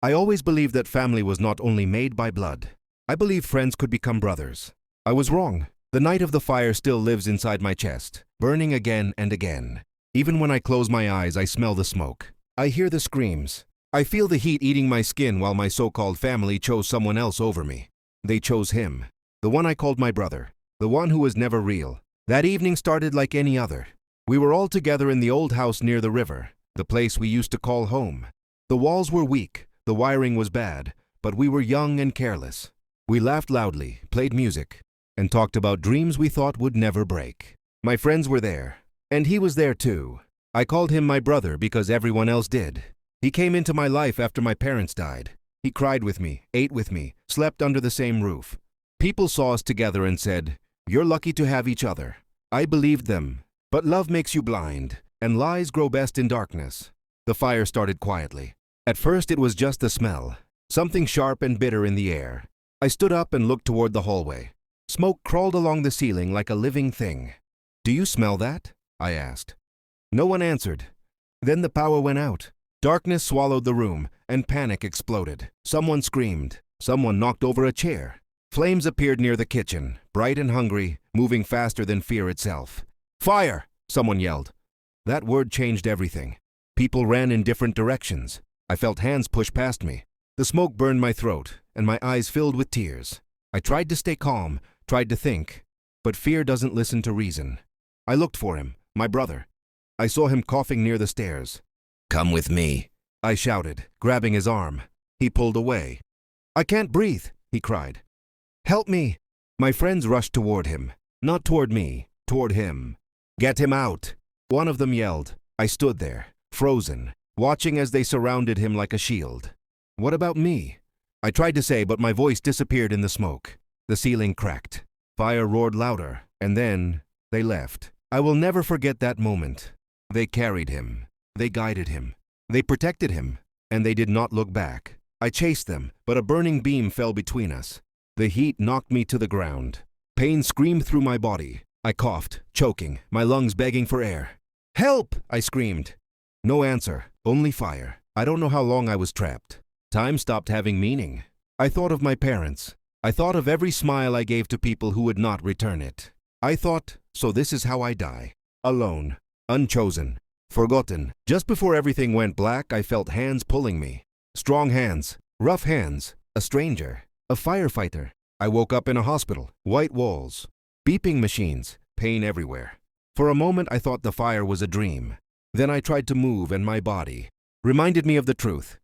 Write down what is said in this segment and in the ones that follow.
I always believed that family was not only made by blood. I believed friends could become brothers. I was wrong. The night of the fire still lives inside my chest, burning again and again. Even when I close my eyes, I smell the smoke. I hear the screams. I feel the heat eating my skin while my so-called family chose someone else over me. They chose him, the one I called my brother, the one who was never real. That evening started like any other. We were all together in the old house near the river, the place we used to call home. The walls were weak, the wiring was bad, but we were young and careless. We laughed loudly, played music, and talked about dreams we thought would never break. My friends were there, and he was there too. I called him my brother because everyone else did. He came into my life after my parents died. He cried with me, ate with me, slept under the same roof. People saw us together and said, "You're lucky to have each other." I believed them, but love makes you blind, and lies grow best in darkness. The fire started quietly. At first it was just the smell, something sharp and bitter in the air. I stood up and looked toward the hallway. Smoke crawled along the ceiling like a living thing. "Do you smell that?" I asked. No one answered. Then the power went out. Darkness swallowed the room, and panic exploded. Someone screamed. Someone knocked over a chair. Flames appeared near the kitchen, bright and hungry, moving faster than fear itself. "Fire!" someone yelled. That word changed everything. People ran in different directions. I felt hands push past me. The smoke burned my throat, and my eyes filled with tears. I tried to stay calm, tried to think, but fear doesn't listen to reason. I looked for him, my brother. I saw him coughing near the stairs. "Come with me," I shouted, grabbing his arm. He pulled away. "I can't breathe," he cried. "Help me!" My friends rushed toward him. Not toward me, toward him. "Get him out!" One of them yelled. I stood there, frozen, watching as they surrounded him like a shield. What about me? I tried to say, but my voice disappeared in the smoke. The ceiling cracked. Fire roared louder, and then they left. I will never forget that moment. They carried him. They guided him. They protected him, and they did not look back. I chased them, but a burning beam fell between us. The heat knocked me to the ground. Pain screamed through my body. I coughed, choking, my lungs begging for air. "Help!" I screamed. No answer, only fire. I don't know how long I was trapped. Time stopped having meaning. I thought of my parents. I thought of every smile I gave to people who would not return it. I thought, so this is how I die. Alone, unchosen, forgotten. Just before everything went black, I felt hands pulling me. Strong hands, rough hands, a stranger, a firefighter. I woke up in a hospital, white walls, beeping machines, pain everywhere. For a moment, I thought the fire was a dream. Then I tried to move, and my body reminded me of the truth.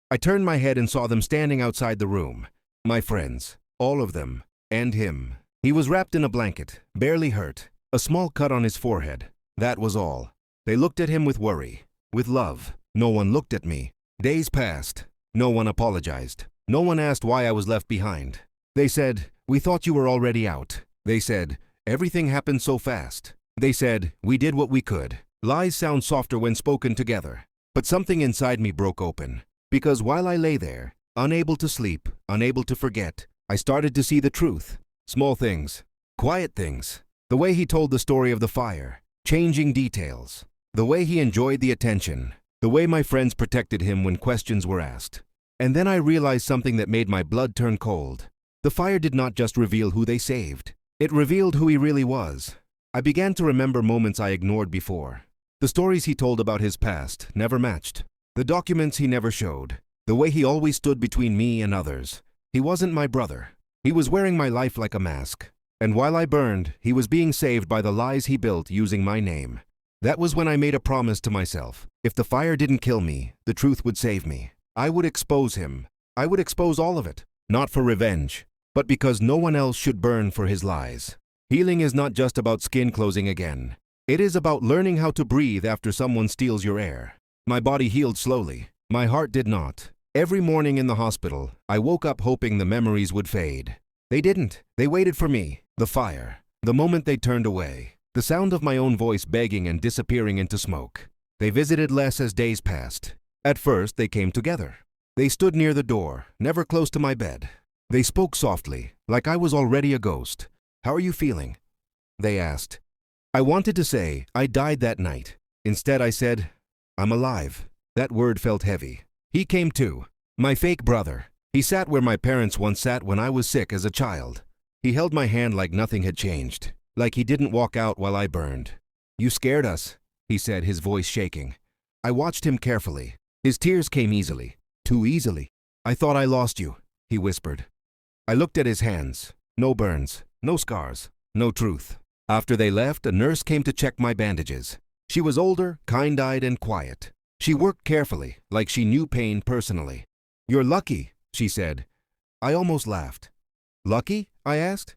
I turned my head and saw them standing outside the room. My friends, all of them, and him. He was wrapped in a blanket, barely hurt, a small cut on his forehead. That was all. They looked at him with worry, with love. No one looked at me. Days passed. No one apologized. No one asked why I was left behind. They said, "We thought you were already out." They said, "Everything happened so fast." They said, "We did what we could." Lies sound softer when spoken together. But something inside me broke open. Because while I lay there, unable to sleep, unable to forget, I started to see the truth. Small things, quiet things. The way he told the story of the fire, changing details. The way he enjoyed the attention. The way my friends protected him when questions were asked. And then I realized something that made my blood turn cold. The fire did not just reveal who they saved. It revealed who he really was. I began to remember moments I ignored before. The stories he told about his past never matched. The documents he never showed. The way he always stood between me and others. He wasn't my brother. He was wearing my life like a mask. And while I burned, he was being saved by the lies he built using my name. That was when I made a promise to myself. If the fire didn't kill me, the truth would save me. I would expose him. I would expose all of it. Not for revenge, but because no one else should burn for his lies. Healing is not just about skin closing again. It is about learning how to breathe after someone steals your air. My body healed slowly. My heart did not. Every morning in the hospital, I woke up hoping the memories would fade. They didn't. They waited for me. The fire. The moment they turned away. The sound of my own voice begging and disappearing into smoke. They visited less as days passed. At first, they came together. They stood near the door, never close to my bed. They spoke softly, like I was already a ghost. "How are you feeling?" they asked. I wanted to say, "I died that night." Instead, I said, "I'm alive." That word felt heavy. He came too. My fake brother. He sat where my parents once sat when I was sick as a child. He held my hand like nothing had changed, like he didn't walk out while I burned. "You scared us," he said, his voice shaking. I watched him carefully. His tears came easily, too easily. "I thought I lost you," he whispered. I looked at his hands. No burns, no scars, no truth. After they left, a nurse came to check my bandages. She was older, kind-eyed, and quiet. She worked carefully, like she knew pain personally. "You're lucky," she said. I almost laughed. "Lucky?" I asked.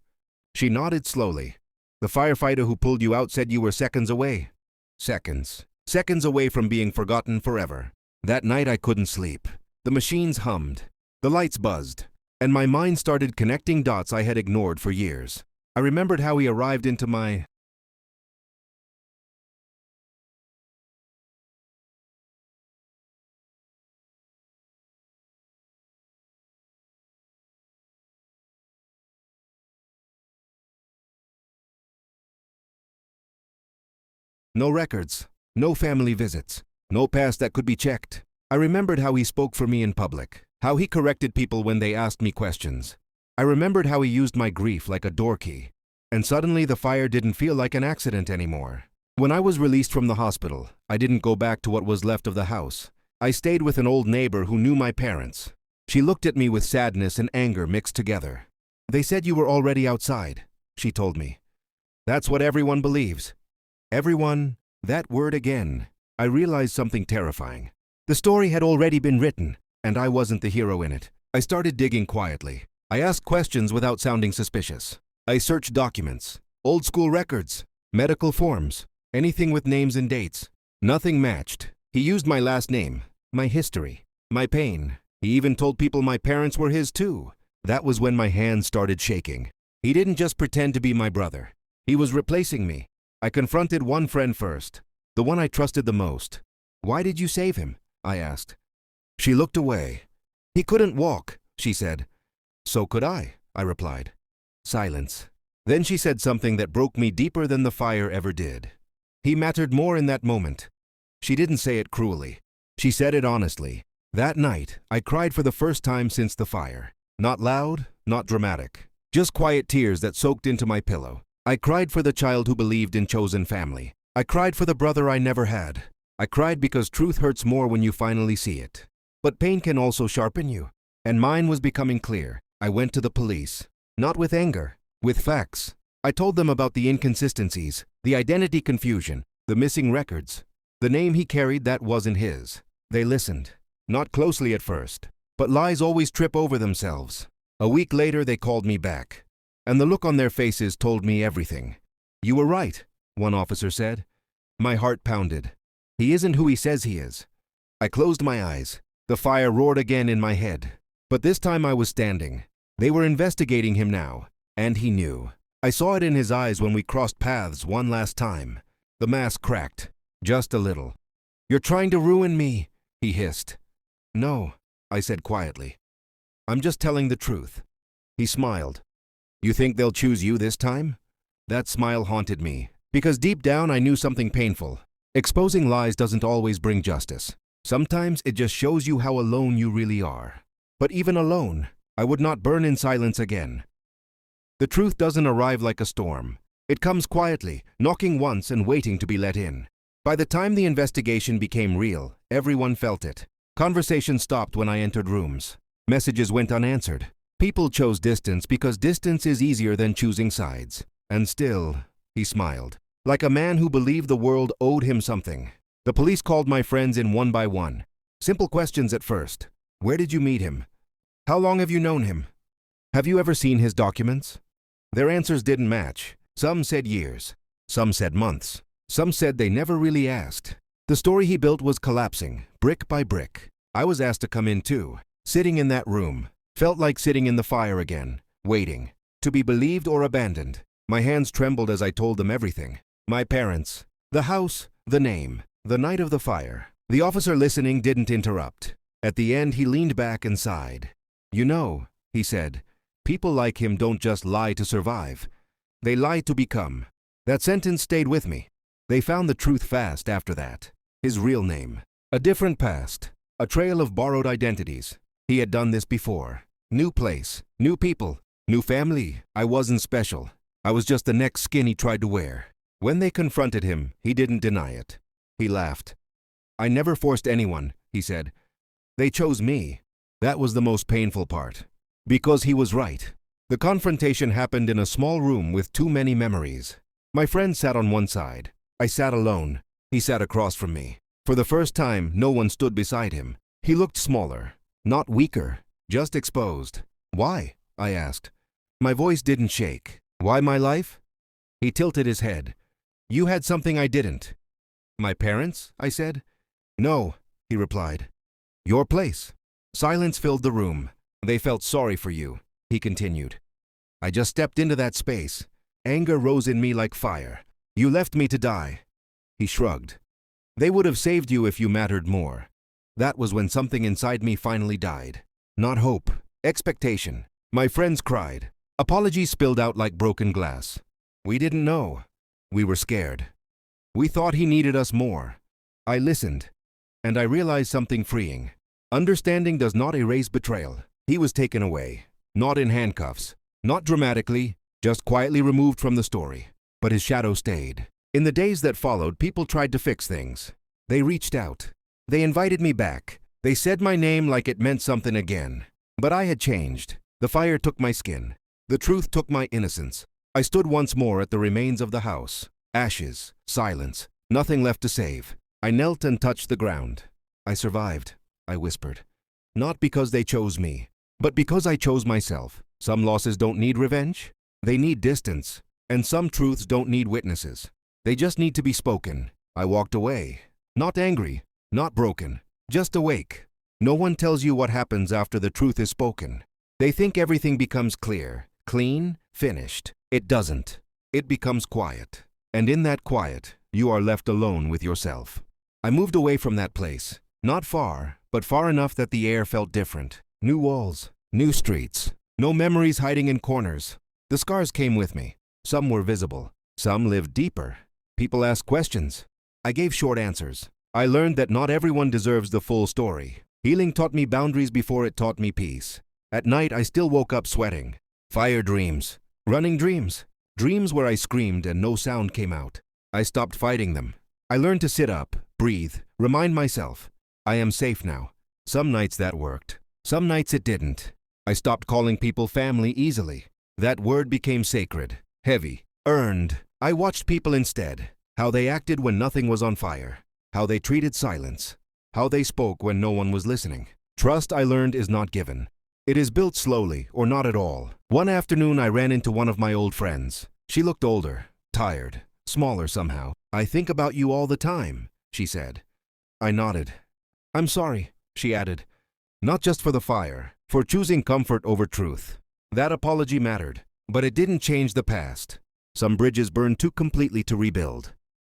She nodded slowly. "The firefighter who pulled you out said you were seconds away." Seconds. Seconds away from being forgotten forever. That night I couldn't sleep. The machines hummed. The lights buzzed. And my mind started connecting dots I had ignored for years. I remembered how he arrived into my... No records, no family visits, no past that could be checked. I remembered how he spoke for me in public, how he corrected people when they asked me questions. I remembered how he used my grief like a door key. And suddenly the fire didn't feel like an accident anymore. When I was released from the hospital, I didn't go back to what was left of the house. I stayed with an old neighbor who knew my parents. She looked at me with sadness and anger mixed together. "They said you were already outside," she told me. "That's what everyone believes." Everyone, that word again. I realized something terrifying. The story had already been written, and I wasn't the hero in it. I started digging quietly. I asked questions without sounding suspicious. I searched documents, old school records, medical forms, anything with names and dates. Nothing matched. He used my last name, my history, my pain. He even told people my parents were his too. That was when my hands started shaking. He didn't just pretend to be my brother. He was replacing me. I confronted one friend first, the one I trusted the most. "Why did you save him?" I asked. She looked away. "He couldn't walk," she said. "So could I," I replied. Silence. Then she said something that broke me deeper than the fire ever did. "He mattered more in that moment." She didn't say it cruelly. She said it honestly. That night, I cried for the first time since the fire. Not loud, not dramatic. Just quiet tears that soaked into my pillow. I cried for the child who believed in chosen family. I cried for the brother I never had. I cried because truth hurts more when you finally see it. But pain can also sharpen you. And mine was becoming clear. I went to the police. Not with anger, with facts. I told them about the inconsistencies, the identity confusion, the missing records. The name he carried that wasn't his. They listened. Not closely at first. But lies always trip over themselves. A week later they called me back. And the look on their faces told me everything. "You were right," one officer said. My heart pounded. He isn't who he says he is. I closed my eyes. The fire roared again in my head. But this time I was standing. They were investigating him now. And he knew. I saw it in his eyes when we crossed paths one last time. The mask cracked. Just a little. "You're trying to ruin me," he hissed. "No," I said quietly. "I'm just telling the truth." He smiled. "You think they'll choose you this time?" That smile haunted me, because deep down I knew something painful. Exposing lies doesn't always bring justice. Sometimes it just shows you how alone you really are. But even alone, I would not burn in silence again. The truth doesn't arrive like a storm. It comes quietly, knocking once and waiting to be let in. By the time the investigation became real, everyone felt it. Conversation stopped when I entered rooms. Messages went unanswered. People chose distance because distance is easier than choosing sides. And still, he smiled, like a man who believed the world owed him something. The police called my friends in one by one. Simple questions at first. "Where did you meet him? How long have you known him? Have you ever seen his documents?" Their answers didn't match. Some said years. Some said months. Some said they never really asked. The story he built was collapsing, brick by brick. I was asked to come in too. Sitting in that room. Felt like sitting in the fire again, waiting, to be believed or abandoned. My hands trembled as I told them everything. My parents, the house, the name, the night of the fire. The officer listening didn't interrupt. At the end, he leaned back and sighed. "You know," he said, "people like him don't just lie to survive. They lie to become." That sentence stayed with me. They found the truth fast after that. His real name. A different past. A trail of borrowed identities. He had done this before. New place, new people, new family. I wasn't special. I was just the next skin he tried to wear. When they confronted him, he didn't deny it. He laughed. I never forced anyone, he said. They chose me. That was the most painful part. Because he was right. The confrontation happened in a small room with too many memories. My friend sat on one side. I sat alone. He sat across from me. For the first time, no one stood beside him. He looked smaller, not weaker, just exposed. Why? I asked. My voice didn't shake. Why my life? He tilted his head. You had something I didn't. My parents? I said. No, he replied. Your place. Silence filled the room. They felt sorry for you, he continued. I just stepped into that space. Anger rose in me like fire. You left me to die. He shrugged. They would have saved you if you mattered more. That was when something inside me finally died. Not hope, expectation. My friends cried. Apologies spilled out like broken glass. We didn't know. We were scared. We thought he needed us more. I listened, and I realized something freeing. Understanding does not erase betrayal. He was taken away, not in handcuffs, not dramatically, just quietly removed from the story. But his shadow stayed. In the days that followed, people tried to fix things. They reached out. They invited me back. They said my name like it meant something again. But I had changed. The fire took my skin. The truth took my innocence. I stood once more at the remains of the house. Ashes, silence, nothing left to save. I knelt and touched the ground. I survived, I whispered. Not because they chose me, but because I chose myself. Some losses don't need revenge. They need distance. And some truths don't need witnesses. They just need to be spoken. I walked away. Not angry, not broken, just awake. No one tells you what happens after the truth is spoken. They think everything becomes clear, clean, finished. It doesn't. It becomes quiet. And in that quiet, you are left alone with yourself. I moved away from that place. Not far, but far enough that the air felt different. New walls, new streets, no memories hiding in corners. The scars came with me. Some were visible. Some lived deeper. People asked questions. I gave short answers. I learned that not everyone deserves the full story. Healing taught me boundaries before it taught me peace. At night, I still woke up sweating. Fire dreams. Running dreams. Dreams where I screamed and no sound came out. I stopped fighting them. I learned to sit up, breathe, remind myself. I am safe now. Some nights that worked. Some nights it didn't. I stopped calling people family easily. That word became sacred, heavy, earned. I watched people instead. How they acted when nothing was on fire. How they treated silence. How they spoke when no one was listening. Trust, I learned, is not given. It is built slowly or not at all. One afternoon, I ran into one of my old friends. She looked older, tired, smaller somehow. I think about you all the time, she said. I nodded. I'm sorry, she added. Not just for the fire, for choosing comfort over truth. That apology mattered, but it didn't change the past. Some bridges burned too completely to rebuild.